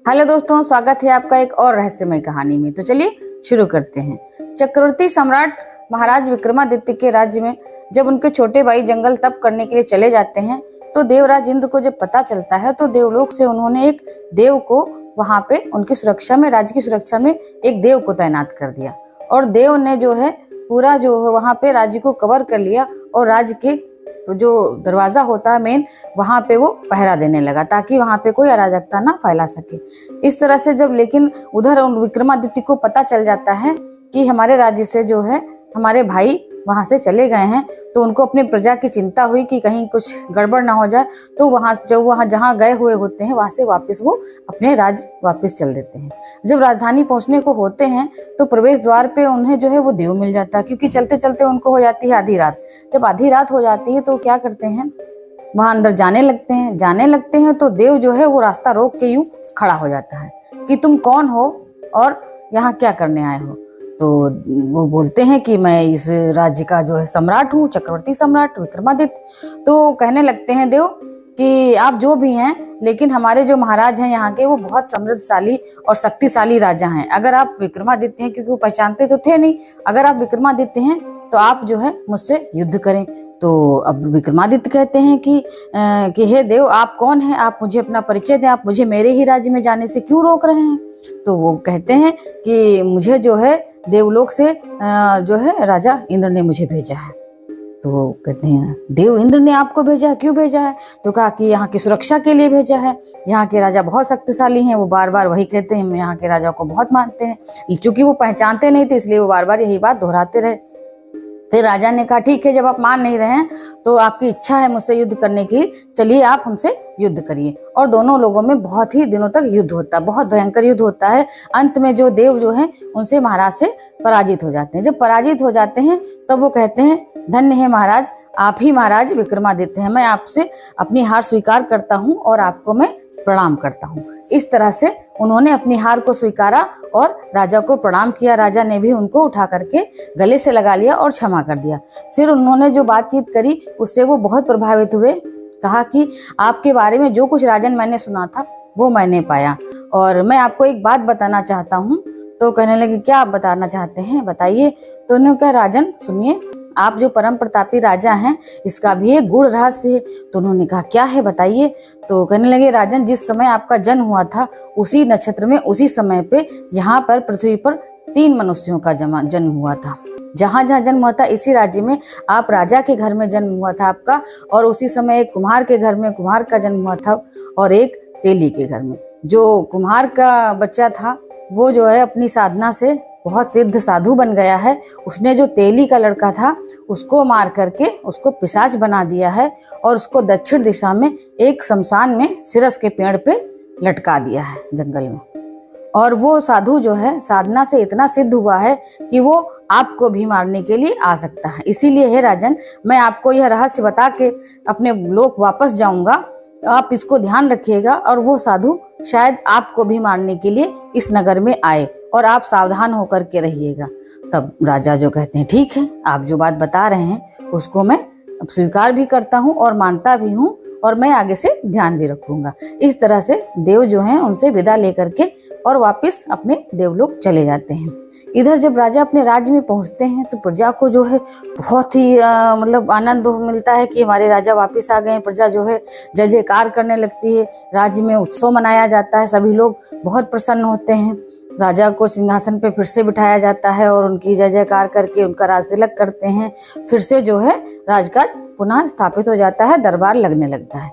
Hello दोस्तों, स्वागत है आपका एक और रहस्यमय कहानी में। तो चलिए शुरू करते हैं। चक्रवर्ती सम्राट महाराज विक्रमादित्य के राज्य में जब उनके छोटे भाई जंगल तप करने के लिए चले जाते हैं तो देवराज इंद्र को जब पता चलता है तो देवलोक से उन्होंने एक देव को वहां पे उनकी सुरक्षा में, राज्य की सुरक्षा में एक देव को तैनात कर दिया। और देव ने जो है पूरा जो है वहां पे राज्य को कवर कर लिया और राज्य के जो दरवाजा होता है मेन, वहां पे वो पहरा देने लगा ताकि वहां पे कोई अराजकता ना फैला सके। इस तरह से जब लेकिन उधर विक्रमादित्य को पता चल जाता है कि हमारे राज्य से जो है हमारे भाई वहां से चले गए हैं, तो उनको अपनी प्रजा की चिंता हुई कि कहीं कुछ गड़बड़ ना हो जाए। तो वहां जहाँ गए हुए होते हैं वहां से वापस वो अपने राज्य वापस चल देते हैं। जब राजधानी पहुंचने को होते हैं तो प्रवेश द्वार पे उन्हें जो है वो देव मिल जाता है, क्योंकि चलते चलते उनको हो जाती है आधी रात। जब आधी रात हो जाती है तो क्या करते हैं, वहां अंदर जाने लगते हैं तो देव जो है वो रास्ता रोक के यूं खड़ा हो जाता है कि तुम कौन हो और यहाँ क्या करने आए हो। तो वो बोलते हैं कि मैं इस राज्य का जो है सम्राट हूँ, चक्रवर्ती सम्राट विक्रमादित्य। तो कहने लगते हैं देव कि आप जो भी हैं, लेकिन हमारे जो महाराज हैं यहाँ के वो बहुत समृद्धशाली और शक्तिशाली राजा हैं। अगर आप विक्रमादित्य हैं, क्योंकि वो पहचानते तो थे नहीं, अगर आप विक्रमादित्य हैं तो आप जो है मुझसे युद्ध करें। तो अब विक्रमादित्य कहते हैं कि हे देव, आप कौन हैं, आप मुझे अपना परिचय दें, आप मुझे मेरे ही राज्य में जाने से क्यों रोक रहे हैं। तो वो कहते हैं कि मुझे जो है देवलोक से जो है राजा इंद्र ने मुझे भेजा है। तो वो कहते हैं देव इंद्र ने आपको भेजा है, क्यों भेजा है। तो कहा कि यहाँ की सुरक्षा के लिए भेजा है, यहाँ के राजा बहुत शक्तिशाली हैं। वो बार बार वही कहते हैं, हम यहाँ के राजा को बहुत मानते हैं। चूंकि वो पहचानते नहीं थे इसलिए वो बार बार यही बात दोहराते रहे। फिर राजा ने कहा ठीक है, जब आप मान नहीं रहे हैं तो आपकी इच्छा है मुझसे युद्ध करने की, चलिए आप हमसे युद्ध करिए। और दोनों लोगों में बहुत ही दिनों तक युद्ध होता है, बहुत भयंकर युद्ध होता है। अंत में जो देव जो है उनसे महाराज से पराजित हो जाते हैं। जब पराजित हो जाते हैं तब वो कहते हैं धन्य है महाराज, आप ही महाराज विक्रमादित्य हैं, मैं आपसे अपनी हार स्वीकार करता हूँ और आपको मैं प्रणाम करता हूँ। इस तरह से उन्होंने अपनी हार को स्वीकारा और राजा को प्रणाम किया। राजा ने भी उनको उठा करके गले से लगा लिया और क्षमा कर दिया। फिर उन्होंने जो बातचीत करी उससे वो बहुत प्रभावित हुए। कहा कि आपके बारे में जो कुछ राजन मैंने सुना था वो मैंने पाया और मैं आपको एक बात बताना चाहता हूँ। तो कहने लगे क्या आप बताना चाहते हैं, बताइए। तो उन्होंने कहा राजन सुनिए, आप जो परम प्रतापी राजा हैं इसका भी एक गूढ़ रहस्य है। तो उन्होंने कहा क्या है, बताइए। तो कहने लगे राजन, जिस समय आपका जन्म हुआ था उसी नक्षत्र में उसी समय पे यहाँ पर पृथ्वी पर 3 मनुष्यों का जन्म हुआ था। जहाँ जहाँ जन्म हुआ था इसी राज्य में आप राजा के घर में जन्म हुआ था आपका, और उसी समय एक कुम्हार के घर में कुम्हार का जन्म हुआ था और एक तेली के घर में। जो कुम्हार का बच्चा था वो जो है अपनी साधना से बहुत सिद्ध साधु बन गया है। उसने जो तेली का लड़का था उसको मार करके उसको पिशाच बना दिया है और उसको दक्षिण दिशा में एक शमशान में सिरस के पेड़ पे लटका दिया है जंगल में। और वो साधु जो है साधना से इतना सिद्ध हुआ है कि वो आपको भी मारने के लिए आ सकता है। इसीलिए हे राजन, मैं आपको यह रहस्य बता के अपने लोक वापस जाऊंगा, आप इसको ध्यान रखिएगा। और वो साधु शायद आपको भी मारने के लिए इस नगर में आए और आप सावधान होकर के रहिएगा। तब राजा जो कहते हैं ठीक है, आप जो बात बता रहे हैं उसको मैं अब स्वीकार भी करता हूँ और मानता भी हूँ और मैं आगे से ध्यान भी रखूंगा। इस तरह से देव जो हैं उनसे विदा लेकर के और वापस अपने देवलोक चले जाते हैं। इधर जब राजा अपने राज्य में पहुंचते हैं तो प्रजा को जो है बहुत ही मतलब आनंद मिलता है कि हमारे राजा वापस आ गए। प्रजा जो है जय जयकार करने लगती है, राज्य में उत्सव मनाया जाता है, सभी लोग बहुत प्रसन्न होते हैं। राजा को सिंहासन पे फिर से बिठाया जाता है और उनकी जय जयकार करके उनका राज तिलक करते हैं। फिर से जो है राजकाज पुनः स्थापित हो जाता है, दरबार लगने लगता है।